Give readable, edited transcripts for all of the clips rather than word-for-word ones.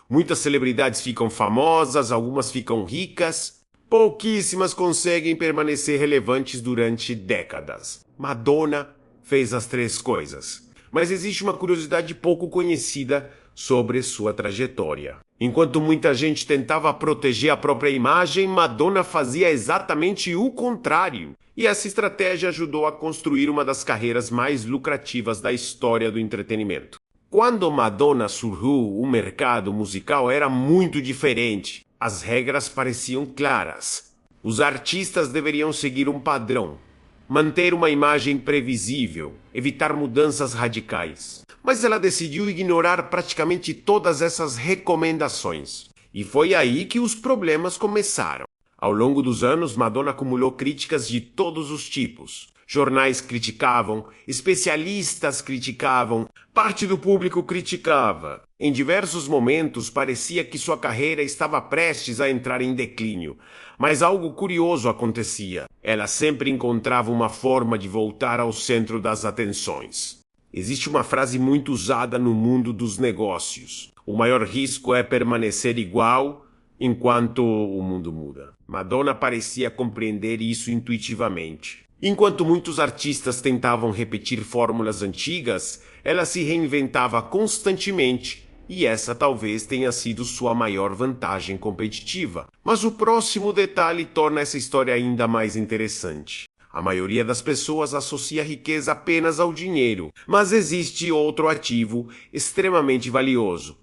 Muitas celebridades ficam famosas, algumas ficam ricas. Pouquíssimas conseguem permanecer relevantes durante décadas. Madonna fez as três coisas. Mas existe uma curiosidade pouco conhecida sobre sua trajetória. Enquanto muita gente tentava proteger a própria imagem, Madonna fazia exatamente o contrário. E essa estratégia ajudou a construir uma das carreiras mais lucrativas da história do entretenimento. Quando Madonna surgiu, o mercado musical era muito diferente. As regras pareciam claras. Os artistas deveriam seguir um padrão, manter uma imagem previsível, evitar mudanças radicais. Mas ela decidiu ignorar praticamente todas essas recomendações. E foi aí que os problemas começaram. Ao longo dos anos, Madonna acumulou críticas de todos os tipos. Jornais criticavam, especialistas criticavam, parte do público criticava. Em diversos momentos parecia que sua carreira estava prestes a entrar em declínio. Mas algo curioso acontecia. Ela sempre encontrava uma forma de voltar ao centro das atenções. Existe uma frase muito usada no mundo dos negócios. O maior risco é permanecer igual enquanto o mundo muda. Madonna parecia compreender isso intuitivamente. Enquanto muitos artistas tentavam repetir fórmulas antigas, ela se reinventava constantemente, e essa talvez tenha sido sua maior vantagem competitiva. Mas o próximo detalhe torna essa história ainda mais interessante. A maioria das pessoas associa a riqueza apenas ao dinheiro, mas existe outro ativo extremamente valioso: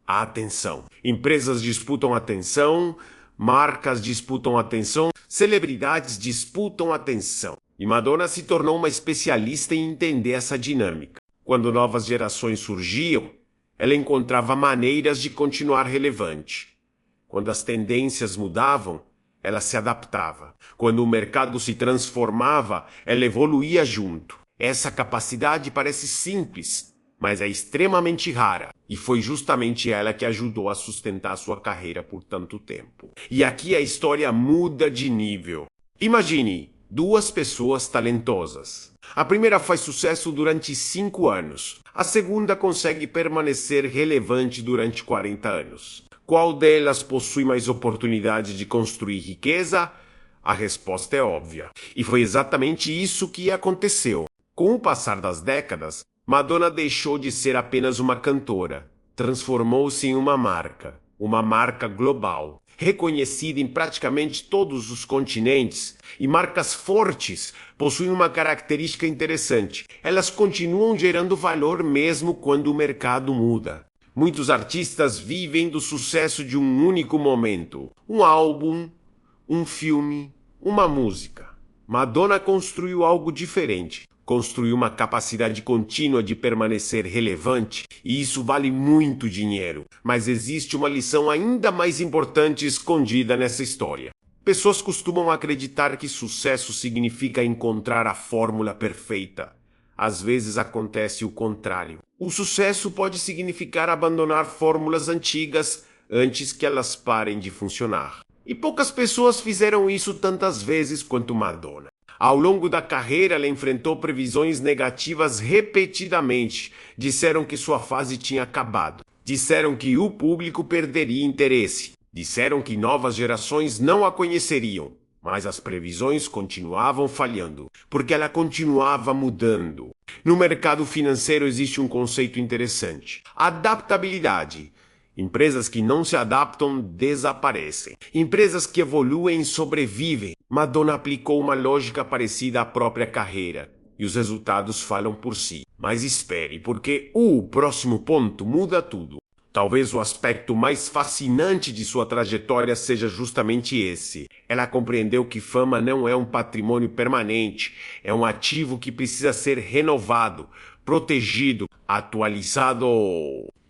a atenção. Empresas disputam atenção, marcas disputam atenção, celebridades disputam atenção. E Madonna se tornou uma especialista em entender essa dinâmica. Quando novas gerações surgiam, ela encontrava maneiras de continuar relevante. Quando as tendências mudavam, ela se adaptava. Quando o mercado se transformava, ela evoluía junto. Essa capacidade parece simples, mas é extremamente rara. E foi justamente ela que ajudou a sustentar sua carreira por tanto tempo. E aqui a história muda de nível. Imagine duas pessoas talentosas. A primeira faz sucesso durante 5 anos. A segunda consegue permanecer relevante durante 40 anos. Qual delas possui mais oportunidade de construir riqueza? A resposta é óbvia. E foi exatamente isso que aconteceu. Com o passar das décadas, Madonna deixou de ser apenas uma cantora. Transformou-se em uma marca global, reconhecida em praticamente todos os continentes, e marcas fortes possuem uma característica interessante: elas continuam gerando valor mesmo quando o mercado muda. Muitos artistas vivem do sucesso de um único momento: um álbum, um filme, uma música. Madonna construiu algo diferente. Construiu uma capacidade contínua de permanecer relevante, e isso vale muito dinheiro. Mas existe uma lição ainda mais importante escondida nessa história. Pessoas costumam acreditar que sucesso significa encontrar a fórmula perfeita. Às vezes acontece o contrário. O sucesso pode significar abandonar fórmulas antigas antes que elas parem de funcionar. E poucas pessoas fizeram isso tantas vezes quanto Madonna. Ao longo da carreira, ela enfrentou previsões negativas repetidamente. Disseram que sua fase tinha acabado. Disseram que o público perderia interesse. Disseram que novas gerações não a conheceriam. Mas as previsões continuavam falhando, porque ela continuava mudando. No mercado financeiro existe um conceito interessante: adaptabilidade. Empresas que não se adaptam desaparecem. Empresas que evoluem sobrevivem. Madonna aplicou uma lógica parecida à própria carreira, e os resultados falam por si. Mas espere, porque o próximo ponto muda tudo. Talvez o aspecto mais fascinante de sua trajetória seja justamente esse. Ela compreendeu que fama não é um patrimônio permanente, é um ativo que precisa ser renovado, protegido, atualizado.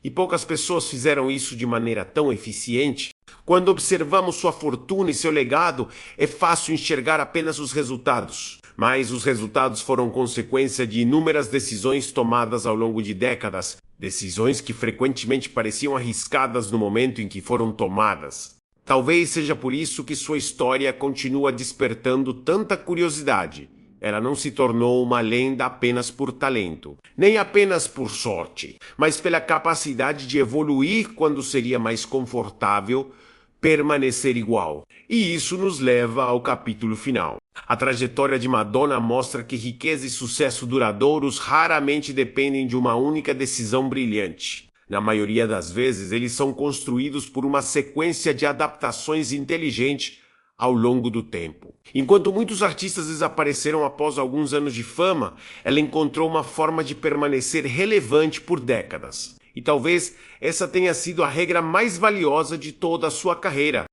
E poucas pessoas fizeram isso de maneira tão eficiente. Quando observamos sua fortuna e seu legado, é fácil enxergar apenas os resultados. Mas os resultados foram consequência de inúmeras decisões tomadas ao longo de décadas. Decisões que frequentemente pareciam arriscadas no momento em que foram tomadas. Talvez seja por isso que sua história continua despertando tanta curiosidade. Ela não se tornou uma lenda apenas por talento, nem apenas por sorte, mas pela capacidade de evoluir quando seria mais confortável permanecer igual. E isso nos leva ao capítulo final. A trajetória de Madonna mostra que riqueza e sucesso duradouros raramente dependem de uma única decisão brilhante. Na maioria das vezes, eles são construídos por uma sequência de adaptações inteligentes ao longo do tempo. Enquanto muitos artistas desapareceram após alguns anos de fama, ela encontrou uma forma de permanecer relevante por décadas. E talvez essa tenha sido a regra mais valiosa de toda a sua carreira.